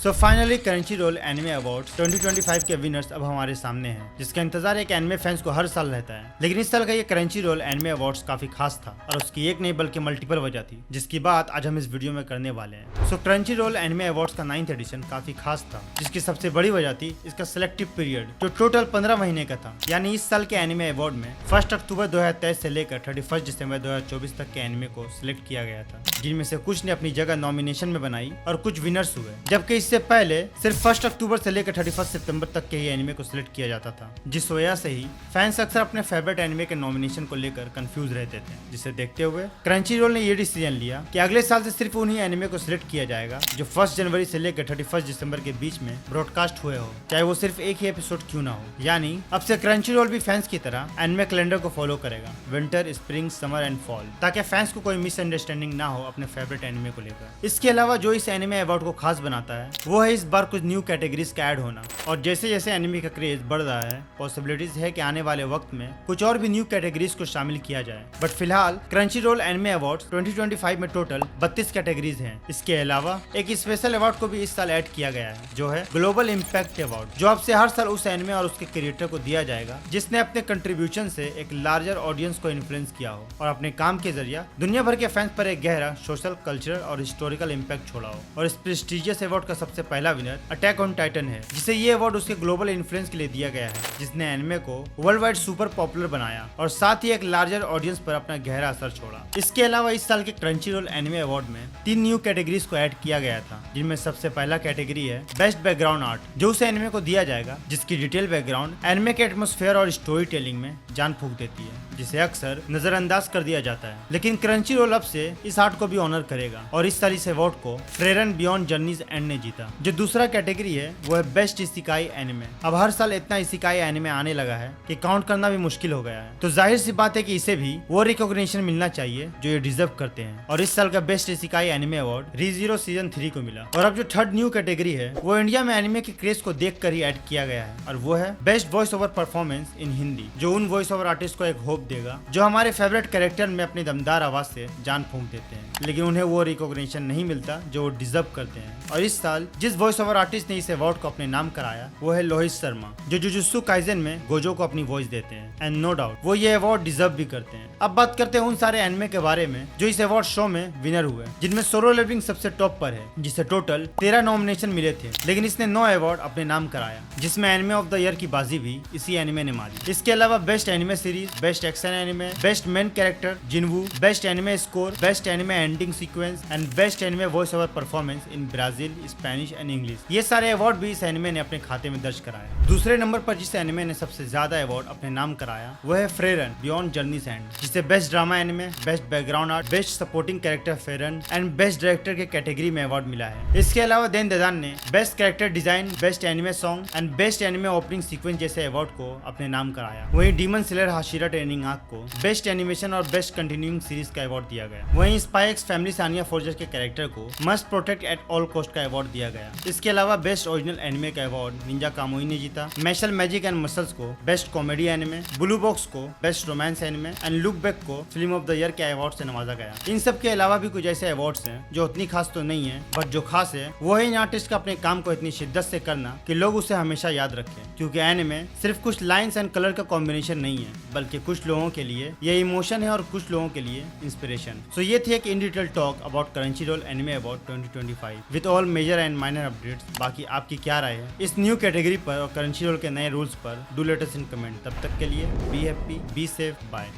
सो finally Crunchyroll anime awards 2025 के winners अब हमारे सामने हैं, जिसका इंतजार एक एनिमे फैंस को हर साल रहता है। लेकिन इस साल का ये क्रंची रोल एनिमे अवार्ड्स काफी खास था और उसकी एक नहीं बल्कि मल्टीपल वजह थी, जिसकी बात आज हम इस वीडियो में करने वाले हैं। सो क्रंची रोल एनिमे अवार्ड्स का 9th एडिशन काफी खास था, जिसकी सबसे बड़ी वजह थी इसका सिलेक्टिव पीरियड, जो टोटल 15 महीने का था। यानी इस साल के एनिमे अवार्ड में 1 अक्टूबर 2023 से लेकर 31 दिसंबर 2024 तक के एनिमे को सिलेक्ट किया गया था, जिनमें से कुछ ने अपनी जगह नॉमिनेशन में बनाई और कुछ विनर्स हुए। जबकि इससे पहले सिर्फ 1 अक्टूबर से लेकर 31 सितंबर तक के ही एनिमे को सिलेक्ट किया जाता था, जिस वजह से ही फैंस अक्सर अपने फेवरेट एनिमे के नॉमिनेशन को लेकर कंफ्यूज रहते थे। जिसे देखते हुए क्रंची रोल ने ये डिसीजन लिया कि अगले साल से सिर्फ उन्हीं एनिमे को सिलेक्ट किया जाएगा जो 1 जनवरी से लेकर 31 दिसंबर के बीच में ब्रॉडकास्ट हुए हो, चाहे वो सिर्फ एक ही एपिसोड क्यों ना हो। यानी अब से क्रंची रोल भी फैंस की तरह एनिमे कैलेंडर को फॉलो करेगा, winter, spring, summer and fall, ताकि फैंस को कोई मिसअंडरस्टैंडिंग ना हो अपने फेवरेट एनिमे को लेकर। इसके अलावा जो इस एनिमे अवार्ड को खास बनाता है वो है इस बार कुछ न्यू कैटेगरीज का ऐड होना, और जैसे जैसे एनिमे का क्रेज बढ़ रहा है पॉसिबिलिटीज है कि आने वाले वक्त में कुछ और भी न्यू कैटेगरीज को शामिल किया जाए। बट फिलहाल क्रंची रोल एनिमे अवार्ड्स 2025 में टोटल 32 कैटेगरीज हैं। इसके अलावा एक स्पेशल अवार्ड को भी इस साल ऐड किया गया है, जो है ग्लोबल इम्पैक्ट अवार्ड, जो अब से हर साल उस एनिमे और उसके क्रिएटर को दिया जाएगा जिसने अपने कंट्रीब्यूशन से एक लार्जर ऑडियंस को इन्फ्लुएंस किया हो और अपने काम के जरिए दुनिया भर के फैंस पर एक गहरा सोशल, कल्चरल और हिस्टोरिकल इम्पैक्ट छोड़ा हो। और इस प्रेस्टिजियस अवार्ड का सबसे पहला विनर अटैक ऑन टाइटन है, जिसे ये अवार्ड उसके ग्लोबल इन्फ्लुएंस के लिए दिया गया है, जिसने एनिमे को वर्ल्ड वाइड सुपर पॉपुलर बनाया और साथ ही एक लार्जर ऑडियंस पर अपना गहरा असर छोड़ा। इसके अलावा इस साल के क्रंची रोल एनिमे अवार्ड में 3 न्यू कैटेगरीज को ऐड किया गया था, जिनमें सबसे पहला कैटेगरी है बेस्ट बैकग्राउंड आर्ट, जो उस एनिमे को दिया जाएगा जिसकी डिटेल बैकग्राउंड एनिमे के एटमॉस्फेयर और स्टोरी टेलिंग में जान फूंक देती है, जिसे अक्सर नजरअंदाज कर दिया जाता है। लेकिन क्रंची रोल अब से इस आर्ट को भी ऑनर करेगा और इस साल इस अवार्ड को फ्रेरन बियॉन्ड जर्नीज एंड ने जीता। जो दूसरा कैटेगरी है वो है बेस्ट इसिकाई एनिमे। अब हर साल इतना इसिकाई एनिमे आने लगा है कि काउंट करना भी मुश्किल हो गया है, तो जाहिर सी बात है कि इसे भी वो रिकॉग्निशन मिलना चाहिए जो ये डिजर्व करते हैं। और इस साल का बेस्ट इसिकाई एनिमे अवार्ड रीजीरो सीजन 3 को मिला। और अब जो थर्ड न्यू कैटेगरी है वो इंडिया में एनिमे के क्रेज को देख कर ही ऐड किया गया है, और वो है best voice over performance in Hindi, जो उन वॉइस ओवर आर्टिस्ट को एक होप देगा जो हमारे फेवरेट कैरेक्टर में अपनी दमदार आवाज से जान फूंक देते हैं, लेकिन उन्हें वो रिकॉग्निशन नहीं मिलता जो वो डिजर्व करते हैं। और इस साल जिस वॉइस ओवर आर्टिस्ट ने इस अवार्ड को अपने नाम कराया वो है लोहित शर्मा, जो जुजुत्सु काइजेन में गोजो को अपनी वॉइस देते हैं, एंड नो डाउट वो ये अवार्ड डिजर्व भी करते हैं। अब बात करते हैं उन सारे एनिमे के बारे में जो इस अवार्ड शो में विनर हुए, जिनमें सोलो लेवलिंग सबसे टॉप पर है, जिसे टोटल 13 नॉमिनेशन मिले थे, लेकिन इसने 9 अवार्ड अपने नाम कराया, जिसमें एनिमे ऑफ द ईयर की बाजी भी इसी एनिमे ने मारी। इसके अलावा best anime series, best action anime, best main character जिनवू, best anime score, best anime ending sequence and best anime voice over performance in Brazil, Spanish and English, ये सारे अवार्ड भी इस एनिमे ने अपने खाते में दर्ज कराया। दूसरे नंबर पर जिस एनिमे ने सबसे ज्यादा अवार्ड अपने नाम कराया वो है फ्रेरन बियॉन्ड जर्नीज एंड, जिसे best drama anime, best background art, best supporting character Fern and best director के कैटेगरी में अवार्ड मिला है। इसके अलावा देन ददान ने best character design, best anime song and best anime opening sequence जैसे award को अपने नाम कराया। वहीं Demon Slayer Hashira training arc को बेस्ट एनिमेशन और बेस्ट कंटिन्यूइंग सीरीज का अवार्ड दिया गया। वहीं स्पाई एक्स फैमिली सानिया फोर्जर के कैरेक्टर को must protect at all cost का अवार्ड दिया गया। इसके अलावा बेस्ट ओरिजिनल एनिमे का अवार्ड निंजा कामुई ने जीता। मैशल मैजिक एंड मसल्स को best comedy anime, blue box को best romance anime and look back को फिल्म ऑफ द ईयर के अवार्ड से नवाजा गया। इन सब के अलावा भी कुछ ऐसे अवार्ड्स हैं जो उतनी खास तो नहीं है, बट जो खास है वो है इन आर्टिस्ट का अपने काम को इतनी शिद्दत से करना कि लोग उसे हमेशा याद रखें, क्योंकि एनिमे सिर्फ कुछ लाइन्स एंड कलर का कॉम्बिनेशन नहीं है, बल्कि कुछ लोगों के लिए ये इमोशन है और कुछ लोगों के लिए इंस्पिरेशन। सो ये थी एक in detail talk about Crunchyroll anime award 2025 with all major and minor updates. बाकी आपकी क्या राय है इस न्यू कैटेगरी पर और क्रंची रोल के नए रूल्स पर? Do let us in comment. तब तक के लिए be happy, be safe, bye.